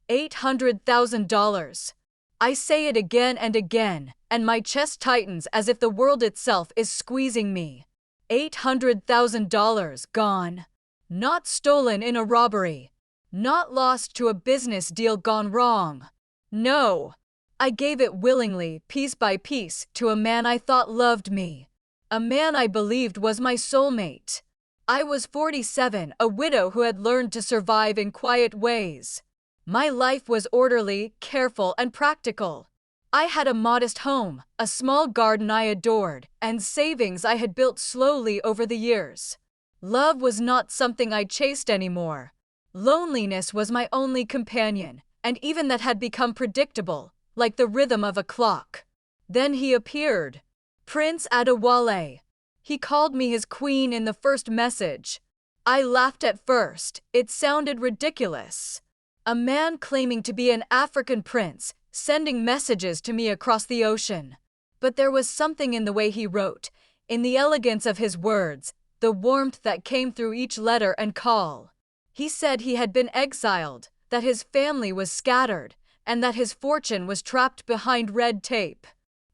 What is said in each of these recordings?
$800,000. I say it again and again, and my chest tightens as if the world itself is squeezing me. $800,000 gone. Not stolen in a robbery. Not lost to a business deal gone wrong. No. I gave it willingly, piece by piece, to a man I thought loved me. A man I believed was my soulmate. I was 47, a widow who had learned to survive in quiet ways. My life was orderly, careful, and practical. I had a modest home, a small garden I adored, and savings I had built slowly over the years. Love was not something I chased anymore. Loneliness was my only companion, and even that had become predictable, like the rhythm of a clock. Then he appeared. Prince Adewale. He called me his queen in the first message. I laughed at first. It sounded ridiculous. A man claiming to be an African prince, sending messages to me across the ocean. But there was something in the way he wrote, in the elegance of his words, the warmth that came through each letter and call. He said he had been exiled, that his family was scattered, and that his fortune was trapped behind red tape.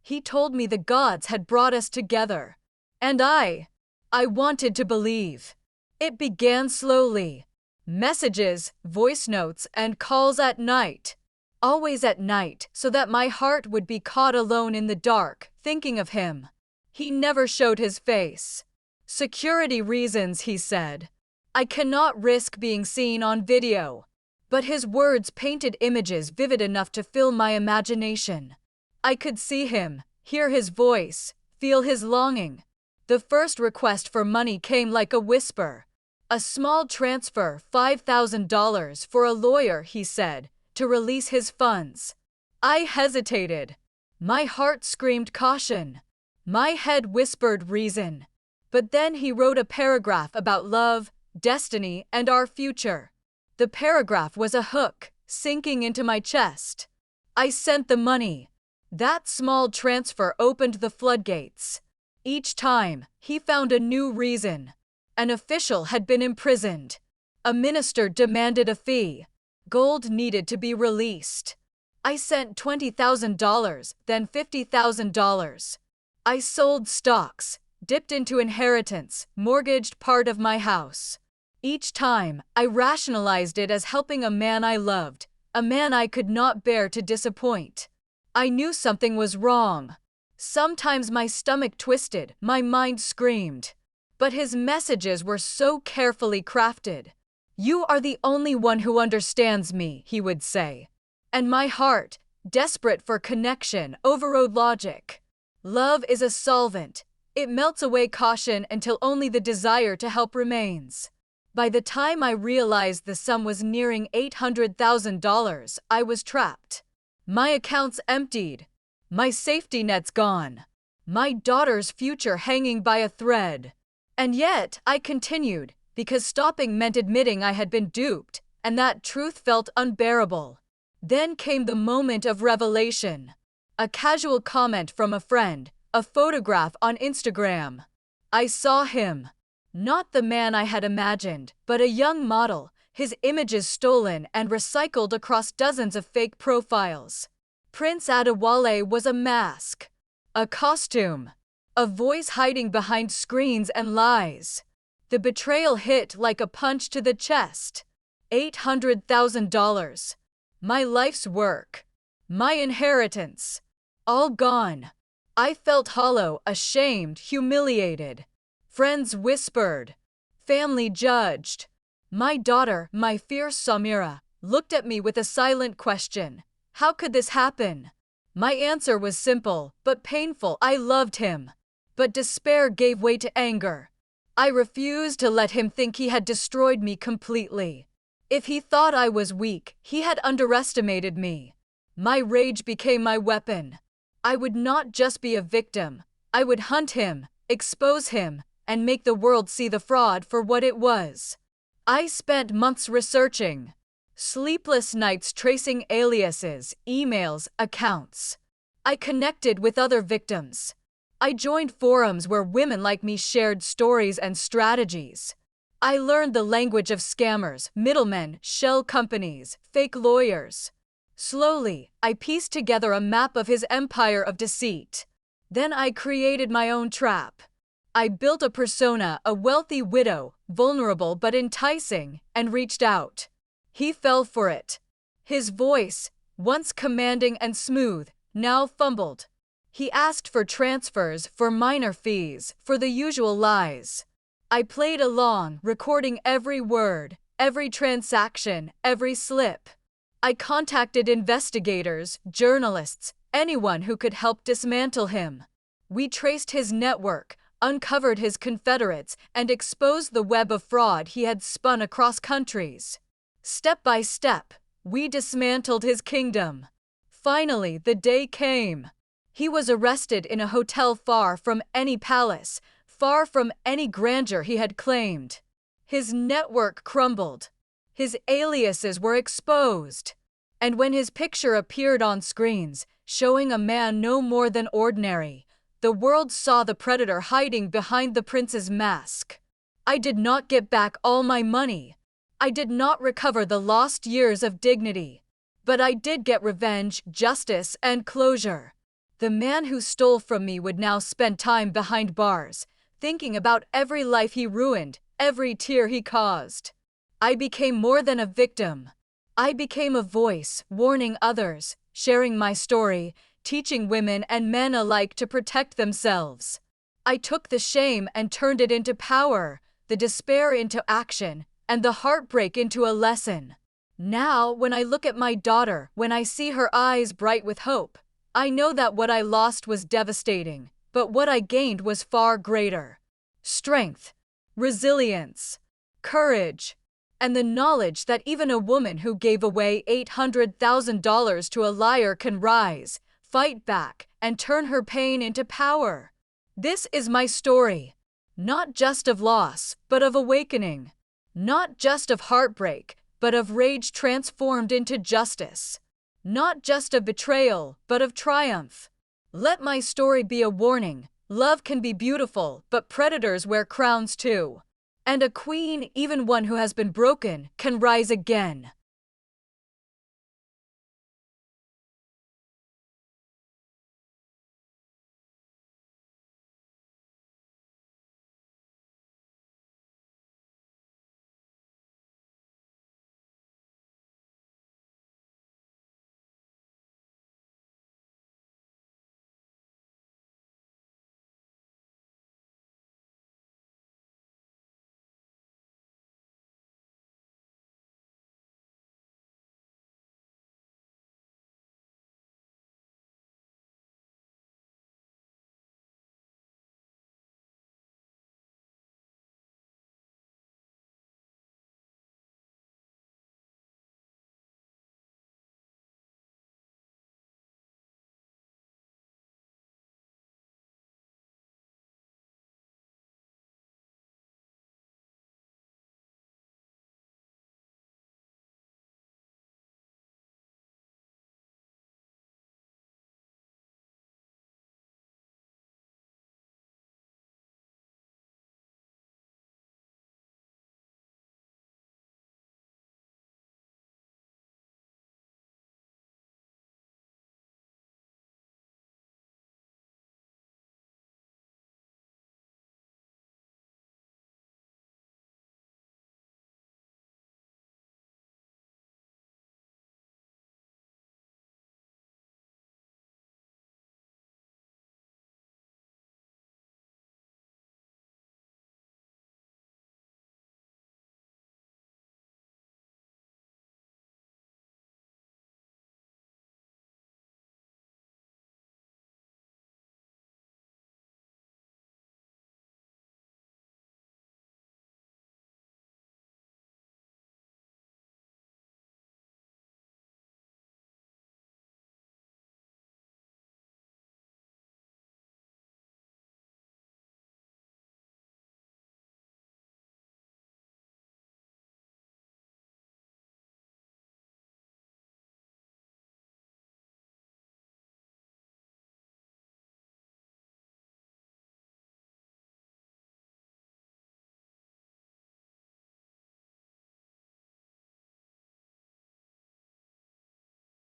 He told me the gods had brought us together. And I wanted to believe. It began slowly. Messages, voice notes, and calls at night. Always at night, so that my heart would be caught alone in the dark, thinking of him. He never showed his face. Security reasons, he said. I cannot risk being seen on video. But his words painted images vivid enough to fill my imagination. I could see him, hear his voice, feel his longing. The first request for money came like a whisper. A small transfer, $5,000 for a lawyer, he said, to release his funds. I hesitated. My heart screamed caution. My head whispered reason. But then he wrote a paragraph about love, destiny, and our future. The paragraph was a hook, sinking into my chest. I sent the money. That small transfer opened the floodgates. Each time, he found a new reason. An official had been imprisoned. A minister demanded a fee. Gold needed to be released. I sent $20,000, then $50,000. I sold stocks, dipped into inheritance, mortgaged part of my house. Each time, I rationalized it as helping a man I loved, a man I could not bear to disappoint. I knew something was wrong. Sometimes my stomach twisted, my mind screamed. But his messages were so carefully crafted. You are the only one who understands me, he would say. And my heart, desperate for connection, overrode logic. Love is a solvent. It melts away caution until only the desire to help remains. By the time I realized the sum was nearing $800,000, I was trapped. My accounts emptied. My safety nets gone. My daughter's future hanging by a thread. And yet, I continued, because stopping meant admitting I had been duped, and that truth felt unbearable. Then came the moment of revelation. A casual comment from a friend, a photograph on Instagram. I saw him. Not the man I had imagined, but a young model, his images stolen and recycled across dozens of fake profiles. Prince Adewale was a mask. A costume. A voice hiding behind screens and lies. The betrayal hit like a punch to the chest. $800,000. My life's work. My inheritance. All gone. I felt hollow, ashamed, humiliated. Friends whispered. Family judged. My daughter, my fierce Samira, looked at me with a silent question. How could this happen? My answer was simple, but painful. I loved him. But despair gave way to anger. I refused to let him think he had destroyed me completely. If he thought I was weak, he had underestimated me. My rage became my weapon. I would not just be a victim. I would hunt him, expose him, and make the world see the fraud for what it was. I spent months researching. Sleepless nights tracing aliases, emails, accounts. I connected with other victims. I joined forums where women like me shared stories and strategies. I learned the language of scammers, middlemen, shell companies, fake lawyers. Slowly, I pieced together a map of his empire of deceit. Then I created my own trap. I built a persona, a wealthy widow, vulnerable but enticing, and reached out. He fell for it. His voice, once commanding and smooth, now fumbled. He asked for transfers, for minor fees, for the usual lies. I played along, recording every word, every transaction, every slip. I contacted investigators, journalists, anyone who could help dismantle him. We traced his network, uncovered his confederates, and exposed the web of fraud he had spun across countries. Step by step, we dismantled his kingdom. Finally, the day came. He was arrested in a hotel far from any palace, far from any grandeur he had claimed. His network crumbled. His aliases were exposed. And when his picture appeared on screens, showing a man no more than ordinary, the world saw the predator hiding behind the prince's mask. I did not get back all my money. I did not recover the lost years of dignity. But I did get revenge, justice, and closure. The man who stole from me would now spend time behind bars, thinking about every life he ruined, every tear he caused. I became more than a victim. I became a voice, warning others, sharing my story, teaching women and men alike to protect themselves. I took the shame and turned it into power, the despair into action, and the heartbreak into a lesson. Now, when I look at my daughter, when I see her eyes bright with hope, I know that what I lost was devastating, but what I gained was far greater. Strength, resilience, courage, and the knowledge that even a woman who gave away $800,000 to a liar can rise, fight back, and turn her pain into power. This is my story. Not just of loss, but of awakening. Not just of heartbreak, but of rage transformed into justice. Not just of betrayal, but of triumph. Let my story be a warning. Love can be beautiful, but predators wear crowns too. And a queen, even one who has been broken, can rise again.